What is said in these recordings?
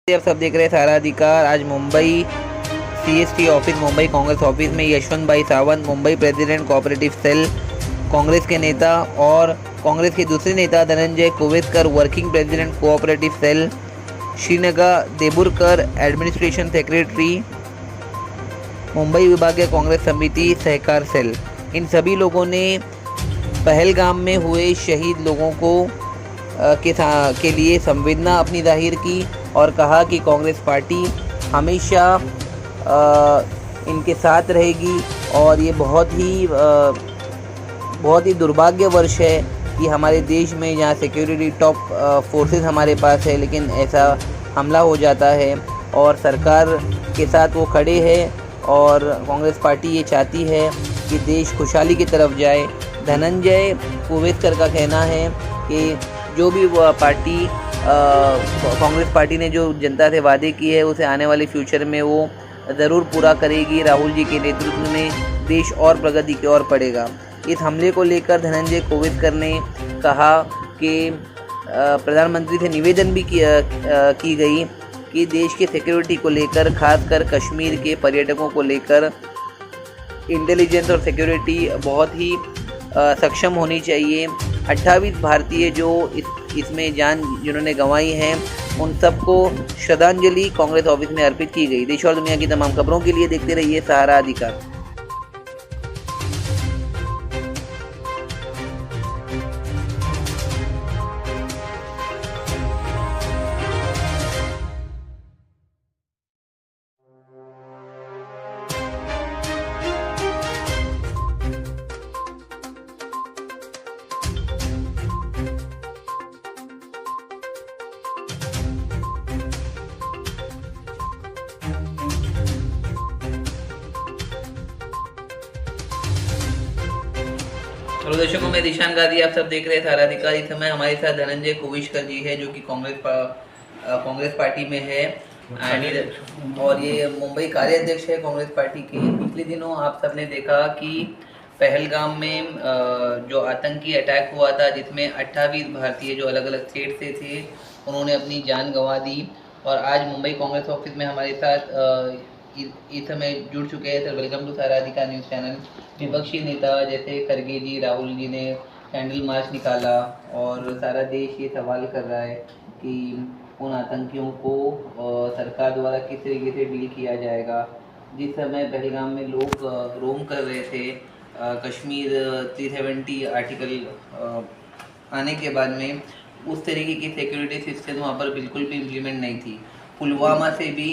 आप सब देख रहे हैं सारा अधिकार। आज Mumbai CST office, Mumbai Congress office में Yashwant Bhai Sawant, Mumbai president cooperative cell Congress के नेता, और कांग्रेस के दूसरे नेता Dhananjay Kowaskar, working president cooperative cell, Srinagar Deburkar, administration secretary, Mumbai विभागीय कांग्रेस समिति सहकार सेल, इन सभी लोगों ने पहलगाम में हुए शहीद लोगों को के लिए संवेदना अपनी जाहिर की और कहा कि कांग्रेस पार्टी हमेशा इनके साथ रहेगी। और ये बहुत ही दुर्भाग्य वर्ष है कि हमारे देश में जहाँ सिक्योरिटी टॉप फोर्सेस हमारे पास है, लेकिन ऐसा हमला हो जाता है और सरकार के साथ वो खड़े हैं। और कांग्रेस पार्टी ये चाहती है कि देश खुशहाली की तरफ जाए। धनंजय कोवेस्कर का कहना है कि जो भी पार्टी कांग्रेस पार्टी ने जो जनता से वादे किए हैं उसे आने वाले फ्यूचर में वो ज़रूर पूरा करेगी। राहुल जी के नेतृत्व में देश और प्रगति की ओर बढ़ेगा। इस हमले को लेकर धनंजय कोवेस्कर ने कहा कि प्रधानमंत्री से निवेदन भी की गई कि देश के सिक्योरिटी को लेकर, खासकर कश्मीर के पर्यटकों को लेकर इंटेलिजेंस और सिक्योरिटी बहुत ही सक्षम होनी चाहिए। 28 भारतीय जो इसमें जान जिन्होंने गंवाई हैं उन सबको श्रद्धांजलि कांग्रेस ऑफिस में अर्पित की गई। देश और दुनिया की तमाम खबरों के लिए देखते रहिए सहारा अधिकार। हेलो दर्शकों, मैं दिशान गादी, आप सब देख रहे हैं सारा अधिकार। इस समय हमारे साथ धनंजय कोवेस्कर जी है जो कि कांग्रेस पार्टी में है और ये मुंबई कार्याध्यक्ष है कांग्रेस पार्टी के। पिछले दिनों आप सबने देखा कि पहलगाम में जो आतंकी अटैक हुआ था जिसमें 28 भारतीय जो अलग अलग स्टेट से थे उन्होंने अपनी जान गंवा दी। और आज मुंबई कांग्रेस ऑफिस में हमारे साथ इस समय जुड़ चुके हैं। सर, वेलकम टू सारा अधिकार न्यूज़ चैनल। विपक्षी नेता जैसे खरगे जी, राहुल जी ने कैंडल मार्च निकाला और सारा देश ये सवाल कर रहा है कि उन आतंकियों को सरकार द्वारा किस तरीके से डील किया जाएगा। जिस समय पहलगाम में लोग रोम कर रहे थे, कश्मीर 370 आर्टिकल आने के बाद में उस तरीके की सिक्योरिटी सिस्टम वहाँ पर बिल्कुल भी इम्प्लीमेंट नहीं थी। पुलवामा से भी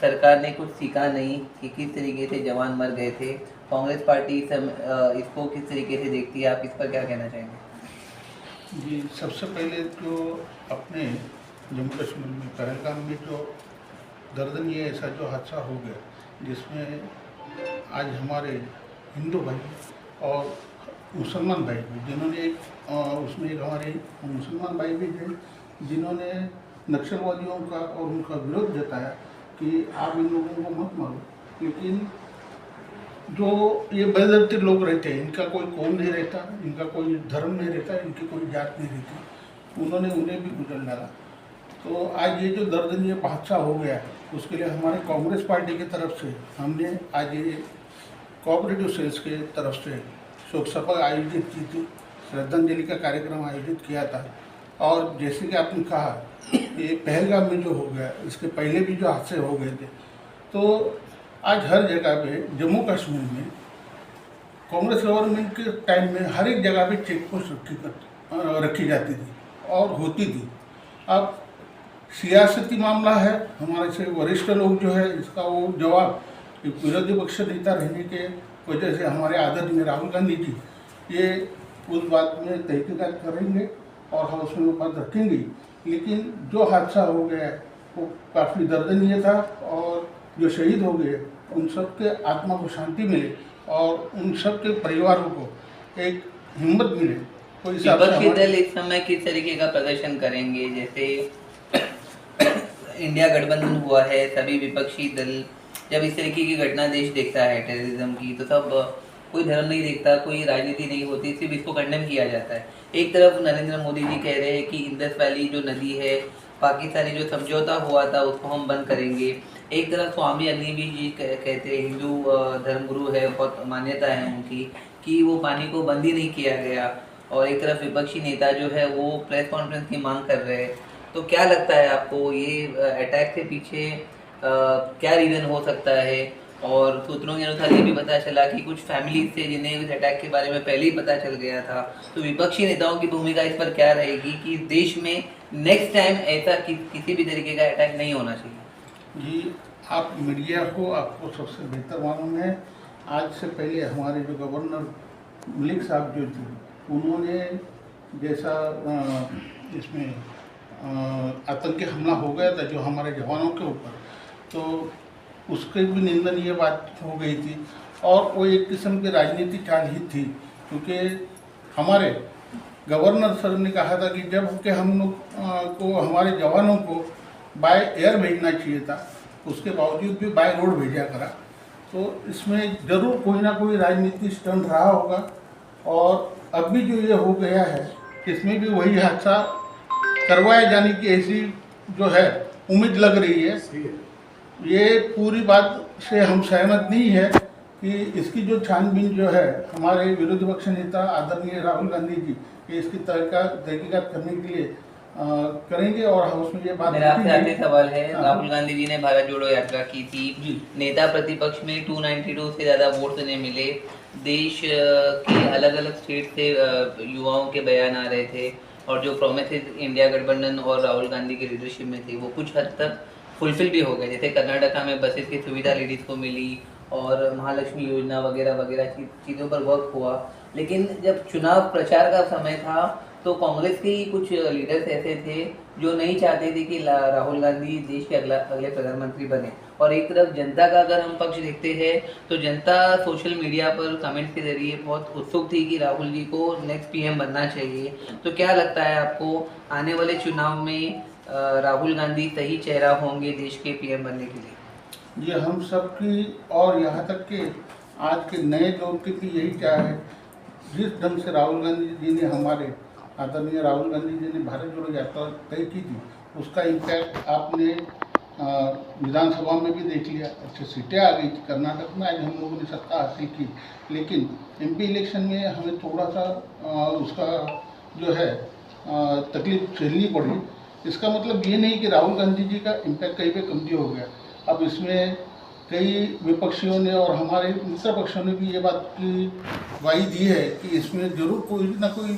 सरकार ने कुछ सीखा नहीं कि किस तरीके से जवान मर गए थे। कांग्रेस पार्टी इसको किस तरीके से देखती है, आप इस पर क्या कहना चाहेंगे? जी, सबसे पहले तो अपने जम्मू कश्मीर में पहलगाम में जो दर्दनीय ऐसा जो हादसा हो गया जिसमें आज हमारे हिंदू भाई और मुसलमान भाई भी जिन्होंने उसमें एक हमारे मुसलमान भाई भी थे जिन्होंने नक्सलवादियों का और उनका विरोध जताया कि आप इन लोगों को मत मारो। लेकिन जो ये बेदर्ती लोग रहते हैं, इनका कोई कौम नहीं रहता, इनका कोई धर्म नहीं रहता, इनकी कोई जात नहीं रहती, उन्होंने उन्हें भी गुजर डाला। तो आज ये जो दर्दनीय हादसा हो गया उसके लिए हमारे कांग्रेस पार्टी की तरफ से हमने आज ये कोऑपरेटिव सेल्स के तरफ से शोक सभा आयोजित की थी, श्रद्धांजलि का कार्यक्रम आयोजित किया था। और जैसे कि आपने कहा ये पहलगाम में जो हो गया, इसके पहले भी जो हादसे हो गए थे, तो आज हर जगह पे जम्मू कश्मीर में कांग्रेस गवर्नमेंट के टाइम में हर एक जगह पे चेक पोस्ट रखी जाती थी और होती थी। अब सियासती मामला है, हमारे से वरिष्ठ लोग जो है इसका वो जवाब विरोधी पक्ष नेता रहने के वजह से हमारे आदरणीय राहुल गांधी जी ये उस बात में तहकीकात करेंगे और हम उसमें बात रखेंगे। लेकिन जो हादसा हो गया वो काफ़ी दर्दनीय था और जो शहीद हो गए उन सब के आत्मा को शांति मिले और उन सब के परिवारों को एक हिम्मत मिले। तो विपक्षी दल इस समय किस तरीके का प्रदर्शन करेंगे? जैसे इंडिया गठबंधन हुआ है, सभी विपक्षी दल जब इस तरीके की घटना देश देखता है टेररिज्म की, तो सब कोई धर्म नहीं देखता, कोई राजनीति नहीं होती, सिर्फ इसको कंडेम किया जाता है। एक तरफ नरेंद्र मोदी जी कह रहे हैं कि इंडस वैली जो नदी है पाकिस्तानी जो समझौता हुआ था उसको हम बंद करेंगे। एक तरफ स्वामी अग्निवीर जी कहते हैं, हिंदू धर्मगुरु है, बहुत मान्यता है उनकी कि वो पानी को बंद ही नहीं किया गया, और एक तरफ विपक्षी नेता जो है वो प्रेस कॉन्फ्रेंस की मांग कर रहे हैं। तो क्या लगता है आपको ये अटैक के पीछे क्या रीज़न हो सकता है? और सूत्रों के अनुसार ये भी पता चला कि कुछ फैमिली से जिन्हें इस अटैक के बारे में पहले ही पता चल गया था, तो विपक्षी नेताओं की भूमिका इस पर क्या रहेगी कि देश में नेक्स्ट टाइम ऐसा किसी भी तरीके का अटैक नहीं होना चाहिए? जी, आप मीडिया को आपको सबसे बेहतर मालूम है। आज से पहले हमारे जो गवर्नर मलिक साहब जो थे, उन्होंने जैसा इसमें आतंकी हमला हो गया था जो हमारे जवानों के ऊपर, तो उसके भी निंदनीय बात हो गई थी, और वो एक किस्म की राजनीतिक चाल ही थी, क्योंकि हमारे गवर्नर सर ने कहा था कि जब कि हम लोग को हमारे जवानों को बाय एयर भेजना चाहिए था, उसके बावजूद भी बाय रोड भेजा करा। तो इसमें ज़रूर कोई ना कोई राजनीतिक स्टंट रहा होगा, और अब भी जो ये हो गया है इसमें भी वही हादसा करवाए जाने की ऐसी जो है उम्मीद लग रही है। ये पूरी बात से हम सहमत नहीं है कि इसकी जो छानबीन जो है हमारे विरोधी पक्ष नेता आदरणीय राहुल गांधी जी ये इसकी तहकीकात करने के लिए करेंगे, और हम उसमें ये बात मेरा आपसे आखिरी सवाल है। हाँ। राहुल गांधी जी ने भारत जोड़ो यात्रा की थी, नेता प्रतिपक्ष में 292 से ज़्यादा वोट उन्हें मिले, देश के अलग अलग स्टेट से युवाओं के बयान आ रहे थे, और जो प्रोमिसेस इंडिया गठबंधन और राहुल गांधी की लीडरशिप में थे वो कुछ हद तक फुलफिल भी हो गए। जैसे कर्नाटका में बसेस की सुविधा लेडीज़ को मिली, और महालक्ष्मी योजना वगैरह वगैरह चीज़ों पर वर्क हुआ। लेकिन जब चुनाव प्रचार का समय था तो कांग्रेस के ही कुछ लीडर्स ऐसे थे जो नहीं चाहते थे कि राहुल गांधी देश के अगले प्रधानमंत्री बने, और एक तरफ जनता का अगर हम पक्ष देखते हैं तो जनता सोशल मीडिया पर कमेंट्स के जरिए बहुत उत्सुक थी कि राहुल जी को नेक्स्ट पीएम बनना चाहिए। तो क्या लगता है आपको आने वाले चुनाव में राहुल गांधी सही चेहरा होंगे देश के पीएम बनने के लिए? ये हम सब की और यहाँ तक कि आज के नए दौर की भी यही चाह है। जिस ढंग से राहुल गांधी जी ने हमारे आदरणीय राहुल गांधी जी ने भारत जोड़ो यात्रा तय की थी, उसका इम्पैक्ट आपने विधानसभा में भी देख लिया। अच्छी सीटें आ गई थी कर्नाटक में, आज हम लोगों ने सत्ता हासिल की, लेकिन एमपी इलेक्शन में हमें थोड़ा सा उसका जो है तकलीफ झेलनी पड़ी। इसका मतलब ये नहीं कि राहुल गांधी जी का इम्पैक्ट कहीं पे कमती हो गया। अब इसमें कई विपक्षियों ने और हमारे मित्र पक्षों ने भी ये बात की ग्वाही दी है कि इसमें जरूर कोई ना कोई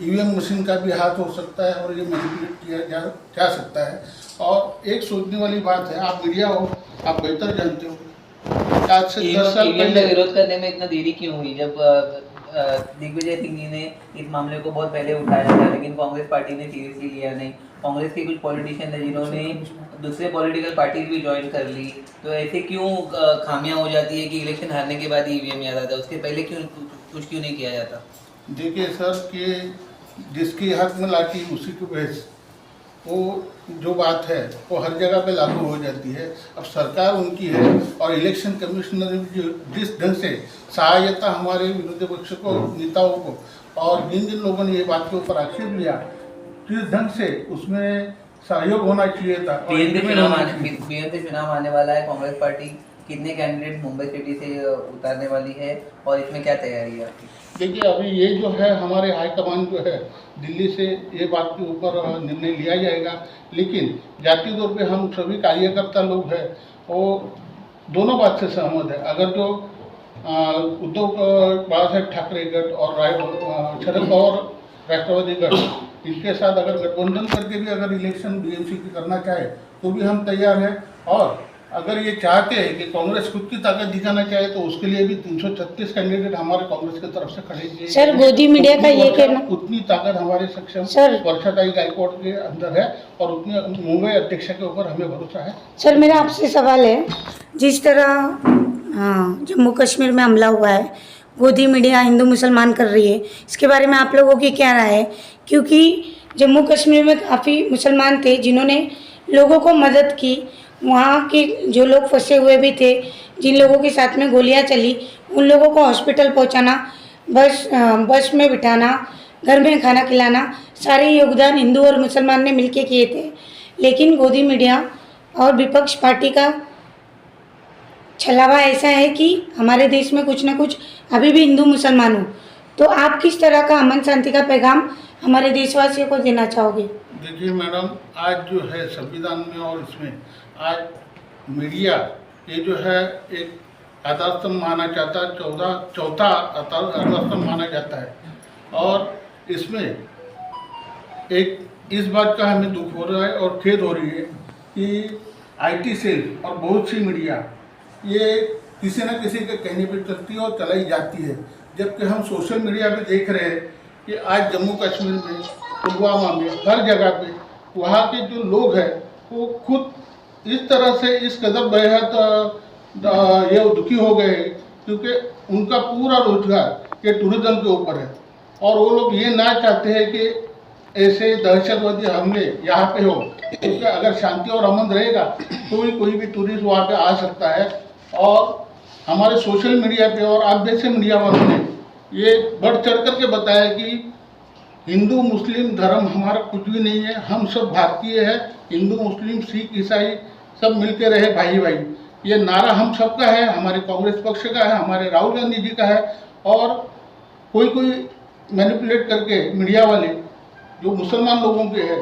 ईवीएम मशीन का भी हाथ हो सकता है, और ये मैनिपुलेट किया जा सकता है। और एक सोचने वाली बात है, आप मीडिया हो, आप बेहतर जानते हो, आज से 10 साल पहले विरोध करने में इतना देरी क्यों हुई? जब दिग्विजय सिंह जी ने इस मामले को बहुत पहले उठाया था, लेकिन कांग्रेस पार्टी ने सीरियसली लिया नहीं। कांग्रेस के कुछ पॉलिटिशियन थे जिन्होंने दूसरे पॉलिटिकल पार्टीज भी ज्वाइन कर ली। तो ऐसे क्यों खामियां हो जाती है कि इलेक्शन हारने के बाद ईवीएम याद आता है, उसके पहले कुछ क्यों नहीं किया जाता? देखिए सर, कि जिसकी हाथ में लाठी उसी की भैंस, वो जो बात है वो हर जगह पे लागू हो जाती है। अब सरकार उनकी है, और इलेक्शन कमिश्नर जो जिस ढंग से सहायता हमारे विरोधी पक्ष को नेताओं को, और जिन जिन लोगों ने ये बात के ऊपर आक्षेप लिया, जिस ढंग से उसमें सहयोग होना चाहिए था। पीएम से चुनाव आने वाला है, कांग्रेस पार्टी कितने कैंडिडेट मुंबई सिटी से उतारने वाली है, और इसमें क्या तैयारी है आपकी? देखिए, अभी ये जो है हमारे हाईकमान जो है दिल्ली से ये बात के ऊपर निर्णय लिया जाएगा, लेकिन जातीय तौर पे हम सभी कार्यकर्ता लोग हैं वो दोनों बात से सहमत है। अगर जो उद्धव बाला साहेब ठाकरे गठ और शरद पवार राष्ट्रवादी गठ, इनके साथ अगर गठबंधन करके भी अगर इलेक्शन बीएमसी की करना चाहे तो भी हम तैयार हैं। और अगर ये चाहते हैं कि कांग्रेस खुद की ताकत दिखाना चाहे तो उसके लिए भी 336 कैंडिडेट हमारे कांग्रेस की तरफ से खड़े किए। सर, गोदी मीडिया का ये कहना, उतनी ताकत हमारे सक्षम सर वर्षाताई गायकवाड़ के अंदर है, और उतनी मुंबई अध्यक्ष के ऊपर हमें भरोसा है। सर, मेरा आपसे सवाल है, जिस तरह जम्मू कश्मीर में हमला हुआ है, गोदी मीडिया हिंदू मुसलमान कर रही है, इसके बारे में आप लोगों की क्या राय है? क्योंकि जम्मू कश्मीर में काफ़ी मुसलमान थे जिन्होंने लोगों को मदद की, वहाँ के जो लोग फंसे हुए भी थे, जिन लोगों के साथ में गोलियां चली, उन लोगों को हॉस्पिटल पहुँचाना, बस में बिठाना, घर में खाना खिलाना, सारे योगदान हिंदू और मुसलमान ने मिलके किए थे। लेकिन गोदी मीडिया और विपक्ष पार्टी का छलावा ऐसा है कि हमारे देश में कुछ ना कुछ अभी भी हिंदू मुसलमान हो। तो आप किस तरह का अमन शांति का पैगाम हमारे देशवासियों को देना चाहोगे? देखिए मैडम, आज जो है संविधान में और इसमें आज मीडिया ये जो है एक आधार स्तंभ माना जाता है, चौथा आधार स्तंभ माना जाता है। और इसमें एक इस बात का हमें दुख हो रहा है और खेद हो रही है कि IT सेल और बहुत सी मीडिया ये किसी न किसी के कहने पर चलती है और चलाई जाती है, जबकि हम सोशल मीडिया पे देख रहे हैं कि आज जम्मू कश्मीर में, पुलवामा में, हर जगह पे वहाँ के जो लोग हैं वो खुद इस तरह से इस कदर बेहद ये दुखी हो गए क्योंकि उनका पूरा रोजगार ये टूरिज्म के ऊपर है और वो लोग ये ना चाहते हैं कि ऐसे दहशतवादी हमले यहाँ पे हो, क्योंकि अगर शांति और अमन रहेगा तो ही कोई भी टूरिस्ट वहाँ पे आ सकता है। और हमारे सोशल मीडिया पे और आप जैसे मीडिया वालों ने ये बढ़ चढ़ करके बताया कि हिंदू मुस्लिम धर्म हमारा कुछ भी नहीं है, हम सब भारतीय हैं, हिंदू मुस्लिम सिख ईसाई सब मिलके रहे भाई भाई। ये नारा हम सबका है, हमारे कांग्रेस पक्ष का है, हमारे राहुल गांधी जी का है। और कोई मैनिपुलेट करके मीडिया वाले जो मुसलमान लोगों के हैं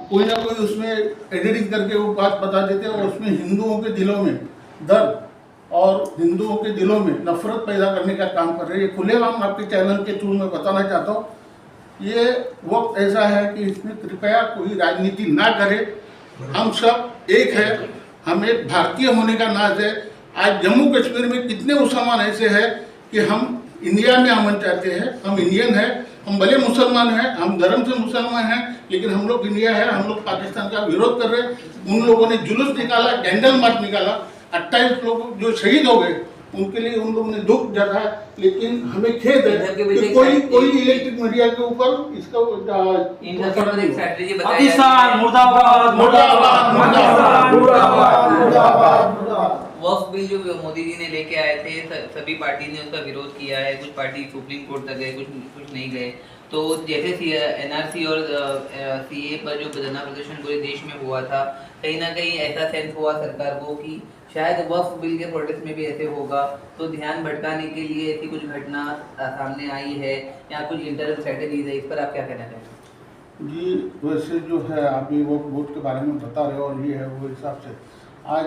कोई ना कोई उसमें एडिटिंग करके वो बात बता देते हैं और उसमें हिंदुओं के दिलों में दर्द और हिंदुओं के दिलों में नफरत पैदा करने का काम कर रहे हैं। खुलेआम आपके चैनल के थ्रू मैं बताना चाहता हूँ, ये वक्त ऐसा है कि इसमें कृपया कोई राजनीति ना करे। हम सब एक है, हमें भारतीय होने का नाज है। आज जम्मू कश्मीर में कितने मुसलमान ऐसे हैं कि हम इंडिया में अमन चाहते हैं, हम इंडियन हैं, हम भले मुसलमान हैं, हम धर्म से मुसलमान हैं, लेकिन हम लोग इंडिया है, हम लोग पाकिस्तान का विरोध कर रहे हैं। उन लोगों ने जुलूस निकाला, कैंडल मार्च निकाला, 28 लोग जो शहीद हो गए उनके लिए उन लोगों ने दुख जताया। लेकिन हमें खेद है कि कोई इलेक्ट्रिक मीडिया के ऊपर इसका पाकिस्तान मुर्दाबाद मुर्दाबाद मुर्दाबाद मुर्दाबाद मुर्दाबाद। वक्फ बिल जो मोदी जी ने लेके आए थे, सभी पार्टी ने उसका विरोध किया है। कुछ पार्टी सुप्रीम कोर्ट तक गए, कुछ नहीं गए। तो जैसे NRC और CA पर जो धरना प्रदर्शन पूरे देश में हुआ था, कहीं ना कहीं ऐसा सेंस हुआ सरकार को कि शायद वक्फ बिल के प्रोटेस्ट में भी ऐसे होगा, तो ध्यान भटकाने के लिए ऐसी कुछ घटना सामने आई है या कुछ इंटरनल स्ट्रेटेजीज है, इस पर आप क्या कहना चाहते हैं? जी, वैसे जो है आप ये वोट के बारे में बता रहे हो और ये है वो हिसाब से आज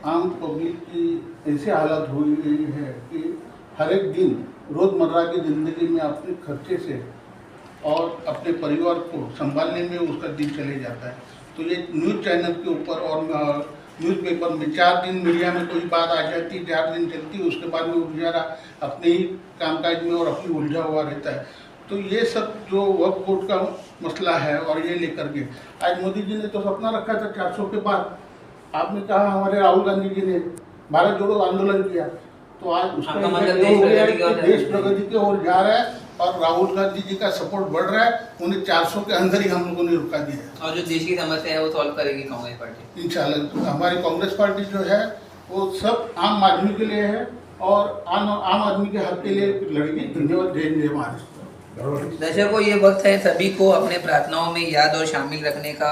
आम पब्लिक की ऐसी हालत हो गई है कि हर एक दिन रोज़मर्रा की ज़िंदगी में अपने खर्चे से और अपने परिवार को संभालने में उसका दिन चले जाता है। तो ये न्यूज़ चैनल के ऊपर और न्यूज़पेपर में 4 दिन मीडिया में कोई बात आ जाती, 4 दिन चलती, उसके बाद में वो बेचारा अपने ही कामकाज में और अपनी उलझा हुआ रहता है। तो ये सब जो वक्फ बोर्ड का मसला है और ये लेकर के आज मोदी जी ने तो सपना रखा था 400 के बाद। आपने कहा हमारे राहुल गांधी जी ने भारत जोड़ो आंदोलन किया, तो आज उसका मतलब देश प्रगति की ओर जा रहा है और राहुल गांधी जी का सपोर्ट बढ़ रहा है। उन्हें 400 के अंदर ही हम लोगों ने रुका दिया है। और जो देश की समस्या है वो सॉल्व करेगी कांग्रेस पार्टी इंशाल्लाह। हमारी कांग्रेस पार्टी जो है वो सब आम आदमी के लिए है और आम आदमी के हक के लिए लड़ेगी। धन्यवाद। जय जय महाराष्ट्र। दर्शकों, ये वक्त है सभी को अपने प्रार्थनाओं में याद और शामिल रखने का।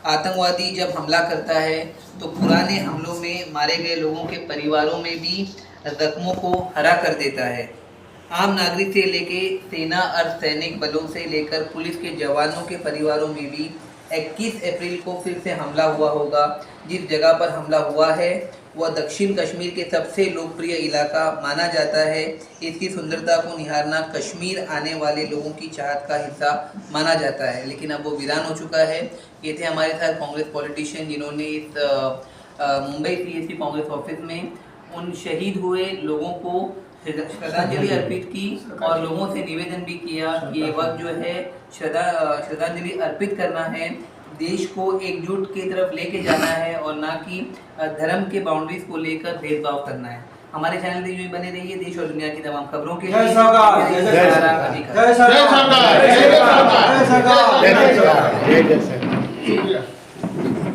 आतंकवादी जब हमला करता है तो पुराने हमलों में मारे गए लोगों के परिवारों में भी जख्मों को हरा कर देता है। आम नागरिक से लेके सेना अर्धसैनिक बलों से लेकर पुलिस के जवानों के परिवारों में भी 21 अप्रैल को फिर से हमला हुआ होगा। जिस जगह पर हमला हुआ है वह दक्षिण कश्मीर के सबसे लोकप्रिय इलाका माना जाता है। इसकी सुंदरता को निहारना कश्मीर आने वाले लोगों की चाहत का हिस्सा माना जाता है, लेकिन अब वो वीरान हो चुका है। ये थे हमारे साथ कांग्रेस पॉलिटिशियन जिन्होंने इस मुंबई CSP कांग्रेस ऑफिस में उन शहीद हुए लोगों को श्रद्धांजलि अर्पित की और लोगों से निवेदन भी किया कि ये वक्त जो है श्रद्धांजलि अर्पित करना है, देश को एकजुट की तरफ लेके जाना है और ना कि धर्म के बाउंड्रीज को लेकर भेदभाव करना है। हमारे चैनल पे यूं बने रहिए देश और दुनिया की तमाम खबरों के लिए। जय सरकार।